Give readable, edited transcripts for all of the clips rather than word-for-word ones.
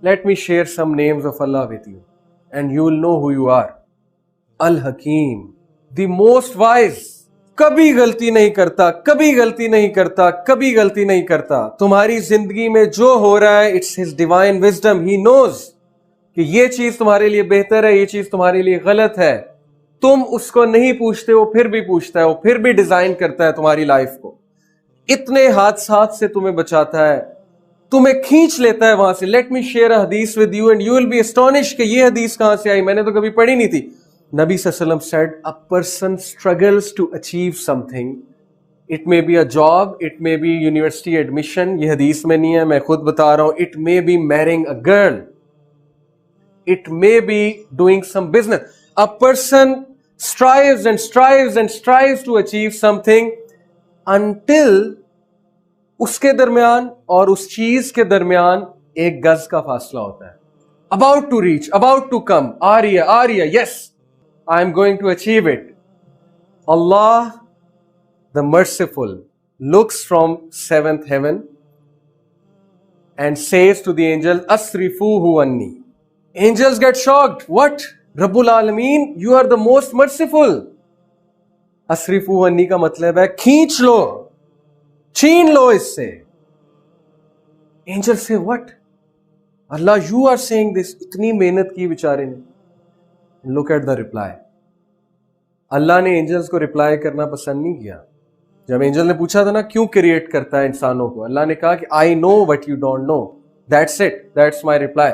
Let me share some names of Allah with you, and you will know who you are. Al-Hakim, the most wise. کبھی غلطی نہیں کرتا, کبھی غلطی نہیں کرتا, کبھی غلطی نہیں کرتا. تمہاری زندگی میں جو ہو رہا ہے, it's his divine wisdom. He knows کہ یہ چیز تمہارے لیے بہتر ہے, یہ چیز تمہارے لیے غلط ہے. تم اس کو نہیں پوچھتے, وہ پھر بھی پوچھتا ہے, وہ پھر بھی ڈیزائن کرتا ہے تمہاری لائف کو. اتنے حادثات سے تمہیں بچاتا ہے, تمہیں کھینچ لیتا ہے وہاں سے. Let me share a hadith with you and you will be astonished کہ یہ حدیث کہاں سے آئی, میں نے تو کبھی پڑھی نہیں تھی. نبی صلی اللہ علیہ وسلم said a person struggles to achieve something. It may be a job, it may be university admission. یہ حدیث میں نہیں ہے, میں خود بتا رہا ہوں. It may be marrying a girl. It may be doing some business. A person strives and strives and strives to achieve something until اس کے درمیان اور اس چیز کے درمیان ایک گز کا فاصلہ ہوتا ہے. About to reach, about to come, آ رہی ہے, yes, I am going to achieve it. Allah, the merciful, looks from seventh heaven and says to the angel, Asrifuhu anni. Angels get shocked. What? Rabbul Alameen, you are the most merciful. Asrifuhu anni کا مطلب ہے کھینچ لو, چھین لو اس سے. Angels say, what? Allah, you are saying this. اتنی محنت کی بیچارے نے. Look at the reply. اللہ نے اینجلز کو ریپلائی کرنا پسند نہیں کیا. جب اینجل نے پوچھا تھا نا کیوں کریٹ کرتا ہے انسانوں کو, اللہ نے کہا کہ I know what you don't know. That's it. That's my reply.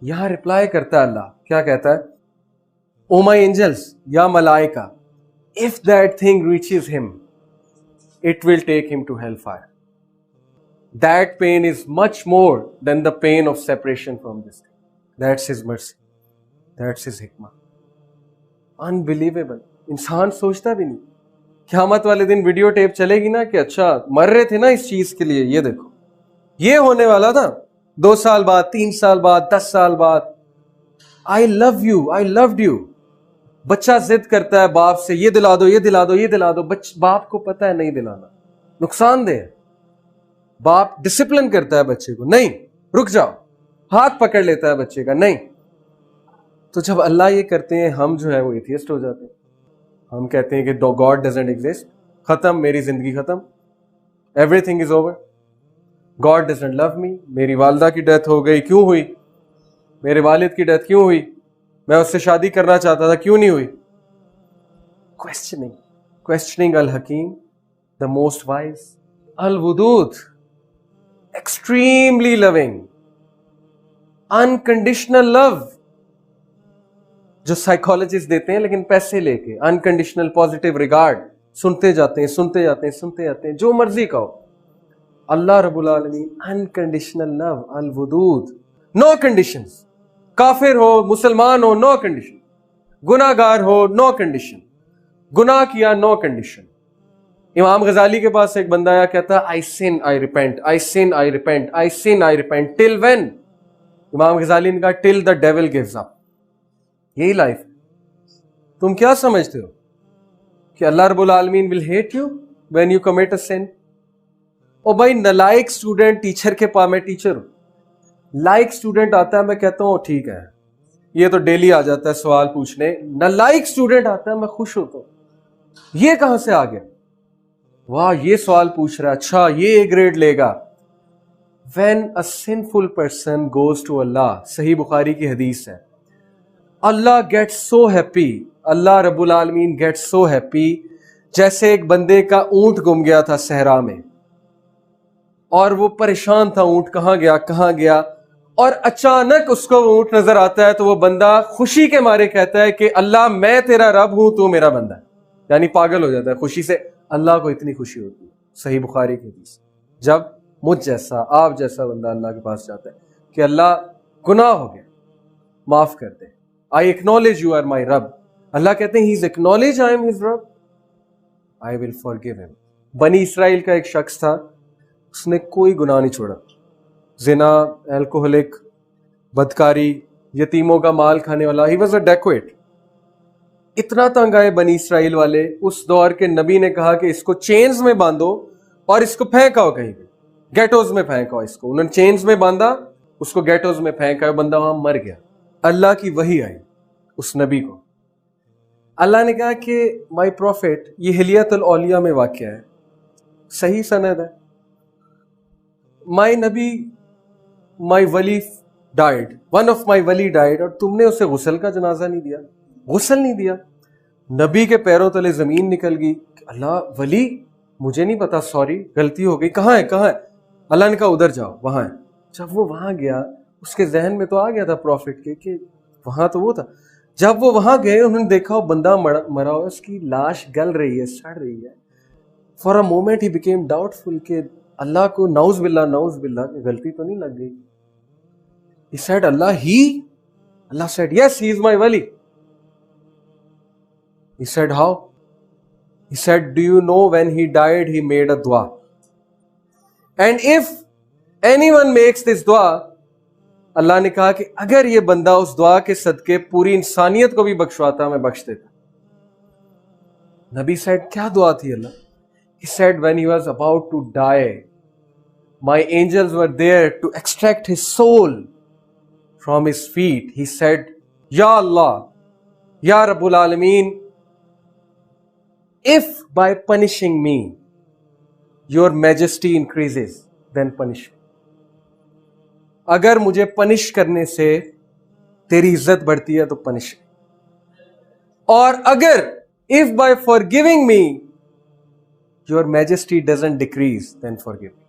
یہاں ریپلائی کرتا ہے اللہ, کیا کہتا ہے؟ Oh my angels, یا ملائکہ, if that thing reaches him, it will take him to hellfire. That pain is much more than the pain of separation from this thing. That's his mercy. That's his hikmah. Unbelievable. انسان سوچتا بھی نہیں. قیامت والے دن video tape چلے گی نا کہ اچھا مر رہے تھے نا اس چیز کے لیے, یہ دیکھو یہ ہونے والا تھا 2 سال بعد, 3 سال بعد, 10 سال بعد. I love you, I loved you. بچہ ضد کرتا ہے باپ سے, یہ دلا دو, یہ دلا دو, یہ دلا دو. باپ کو پتا ہے نہیں دلانا, نقصان دہ ہے. باپ ڈسپلن کرتا ہے بچے کو, نہیں رک جاؤ. ہاتھ پکڑ لیتا ہے بچے کا, نہیں. تو جب اللہ یہ کرتے ہیں, ہم جو ہے وہ ایتھیسٹ ہو جاتے ہیں. ہم کہتے ہیں کہ گاڈ ڈزنٹ ایگزسٹ, ختم, میری زندگی ختم, everything is over. God doesn't love me, میری والدہ کی ڈیتھ ہو گئی, کیوں ہوئی؟ میرے والد کی ڈیتھ کیوں ہوئی؟ میں اس سے شادی کرنا چاہتا تھا, کیوں نہیں ہوئی؟ Questioning Al-Hakim, the most wise, Al-Wadud, extremely loving, unconditional love جو سائیکالوجسٹ دیتے ہیں لیکن پیسے لے کے. انکنڈیشنل پازیٹیو ریگارڈ, سنتے جاتے ہیں, سنتے جاتے ہیں, سنتے جاتے ہیں, جو مرضی کہو. اللہ رب العالمین انکنڈیشنل لو, الودود, نو کنڈیشنز. کافر ہو, مسلمان ہو, نو کنڈیشن. گناہ گار ہو, نو کنڈیشن. گناہ کیا, نو کنڈیشن. امام غزالی کے پاس ایک بندہ آیا, کہتا I sin, I repent, I sin, I repent, I sin, I repent, till when? امام غزالی نے کہا till the devil gives up. یہی لائف. تم کیا سمجھتے ہو کہ اللہ رب العالمین will hate you when you commit a sin? او بھائی نالائق اسٹوڈنٹ ٹیچر کے پاس, میں ٹیچر ہوں, لائق اسٹوڈنٹ آتا ہے, میں کہتا ہوں ٹھیک ہے, یہ تو ڈیلی آ جاتا ہے سوال پوچھنے. نالائق اسٹوڈنٹ آتا ہے, میں خوش ہوتا ہوں, یہ کہاں سے آ گیا, واہ یہ سوال پوچھ رہا ہے, اچھا یہ A گریڈ لے گا. When a sinful person goes to Allah, صحیح بخاری کی حدیث ہے, اللہ گیٹ سو ہیپی, اللہ رب العالمین گیٹ سو ہیپی, جیسے ایک بندے کا اونٹ گم گیا تھا صحرا میں, اور وہ پریشان تھا, اونٹ کہاں گیا, اور اچانک اس کو اونٹ نظر آتا ہے, تو وہ بندہ خوشی کے مارے کہتا ہے کہ اللہ میں تیرا رب ہوں, تو میرا بندہ ہے. یعنی پاگل ہو جاتا ہے خوشی سے. اللہ کو اتنی خوشی ہوتی ہے, صحیح بخاری کی حدیث, جب مجھ جیسا, آپ جیسا بندہ اللہ کے پاس جاتا ہے کہ اللہ گناہ ہو گیا, معاف کر دے, I acknowledge you are my Rabb. اللہ کہتے ہیں he's acknowledged I am his Rabb, I will forgive him. بنی اسرائیل کا ایک شخص تھا, اس نے کوئی گناہ نہیں چھوڑا, زنا, الکوہلک, بدکاری, یتیموں کا مال کھانے والا. He was a dacoit. اتنا تنگ آئے بنی اسرائیل والے, اس دور کے نبی نے کہا کہ اس کو چینز میں باندھو اور اس کو پھینکاؤ کہیں پہ, گیٹوز میں پھینکاؤ اس کو. انہوں نے چینز میں باندھا اس کو گیٹوز میں پھینکا, بندہ وہاں مر گیا. اللہ کی وحی آئی اس نبی کو, اللہ نے کہا کہ مائی پروفیٹ, یہ ہلیت الاولیاء میں واقعہ ہے, صحیح سند ہے, مائی نبی, مائی ولی ڈائڈ, ون آف مائی ولی ڈائڈ, اور تم نے اسے غسل کا جنازہ نہیں دیا, غسل نہیں دیا. نبی کے پیروں تلے زمین نکل گئی. اللہ, ولی مجھے نہیں پتا, سوری غلطی ہو گئی, کہاں ہے؟ اللہ نے کہا ادھر جاؤ, وہاں ہے. جب وہ وہاں گیا, اس کے ذہن میں تو آ گیا تھا پروفٹ کے کہ وہاں تو وہ تھا. جب وہ وہاں گئے, انہوں نے دیکھا وہ بندہ مرا ہوا, اس کی لاش گل رہی ہے, سڑ رہی ہے. فار اے مومنٹ ہی بیکیم ڈاؤٹ فل کہ اللہ کو نعوذ باللہ کہ غلطی تو نہیں لگ گئی. He said, Allah said, yes, he is my wali. He said, how? He said, do you know when he died, he made a dua. And if anyone makes this dua, اللہ نے کہا کہ اگر یہ بندہ اس دعا کے صدقے پوری انسانیت کو بھی بخشواتا, میں بخش دیتا. نبی said, کیا دعا تھی اللہ؟ He said, when he was about to die, my angels were there to extract his soul from his feet. He said, Ya Allah, Ya Rabbul Alameen, if by punishing me, your majesty increases, then punish me. اگر مجھے punish کرنے سے تیری عزت بڑھتی ہے تو punish. اور اگر if by forgiving me your majesty doesn't decrease, then forgive me.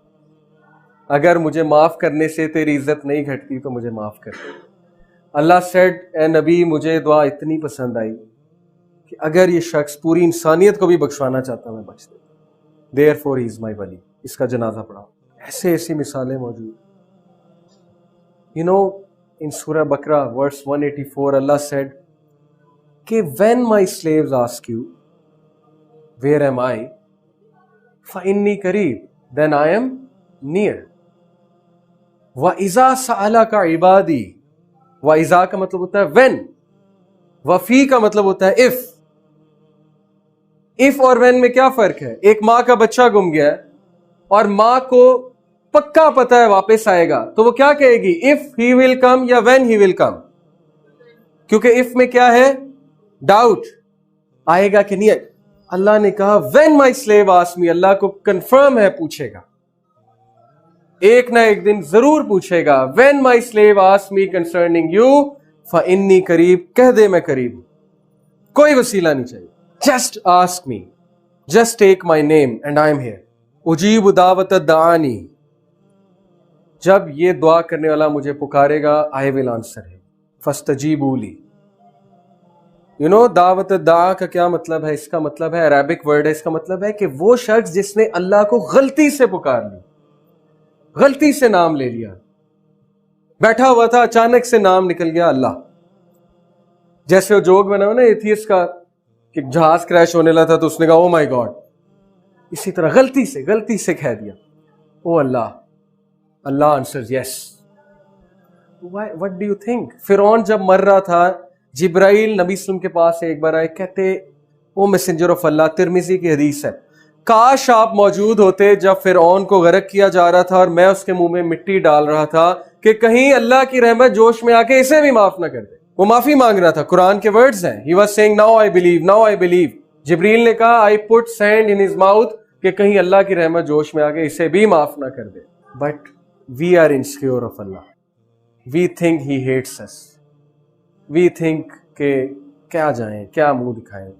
اگر مجھے معاف کرنے سے تیری عزت نہیں گھٹتی تو مجھے معاف کر. اللہ said, اے نبی مجھے دعا اتنی پسند آئی کہ اگر یہ شخص پوری انسانیت کو بھی بخشوانا چاہتا میں بخش دیتا. Therefore he is my wali. اس کا جنازہ پڑھاؤ. ایسی مثالیں موجود. You know, in Surah Baqarah, verse 184, Allah said, کہ when my slaves ask you, where am I? فَإِنِّي قَرِيب, then I am near. وَإِذَا سَأَلَكَ عِبَادِي, وَإِذَا کا مطلب ہوتا ہے when, وَفِي کا مطلب ہوتا ہے if. if اور when میں کیا فرق ہے؟ ایک ماں کا بچہ گم گیا ہے اور ماں کو پکا پتہ ہے واپس آئے گا, تو وہ کیا کہے گی؟ if he will come یا when he will come. کیونکہ if میں کیا ہے؟ ڈاؤٹ, آئے گا کہ نہیں آئے. اللہ نے کہا when my slave asks me, اللہ کو کنفرم ہے پوچھے گا, ایک نہ ایک دن ضرور پوچھے گا. when my slave asks me concerning you, فَإِنِّي قریب, کہہ دے میں قریب ہوں, کوئی وسیلہ نہیں چاہیے. just ask me, just take my name and I am here. اجیب دعوت الدعانی, جب یہ دعا کرنے والا مجھے پکارے گا I will answer him. فَاسْتَجِيبُوا لِي. You know, دعوت الدعا کا کیا مطلب ہے؟ اس کا مطلب ہے, عربک ورڈ ہے, اس کا مطلب ہے کہ وہ شخص جس نے اللہ کو غلطی سے پکار لی, غلطی سے نام لے لیا, بیٹھا ہوا تھا اچانک سے نام نکل گیا اللہ. جیسے وہ جوک بنا ہوا نا ایتھیس کا کہ جہاز کریش ہونے لگا تھا تو اس نے کہا او مائی گاڈ, اسی طرح غلطی سے کہہ دیا او اللہ. اللہ answers yes. What do you think? فرعون جب مر رہا تھا, جبرائیل نبی وسلم کے پاس ایک بار آئے, کہتے او میسنجر آف اللہ, ترمذی کی حدیث ہے, کاش آپ موجود ہوتے جب فرعون کو غرق کیا جا رہا تھا اور میں اس کے منہ میں مٹی ڈال رہا تھا کہ کہیں اللہ کی رحمت جوش میں آ کے اسے بھی معاف نہ کر دے. وہ معافی مانگ رہا تھا, قرآن کے ورڈز ہیں. He was saying now I believe. جبریل نے کہا I put sand in his mouth کہ کہیں اللہ کی رحمت جوش میں آ کے اسے بھی معاف نہ کر دے. But we are insecure of Allah. We think he hates us. We think کہ کیا جائیں, کیا منہ دکھائیں,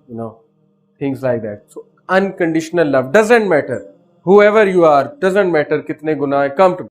things like that. So unconditional love doesn't matter. Whoever you are, doesn't matter کتنے گناہ, come to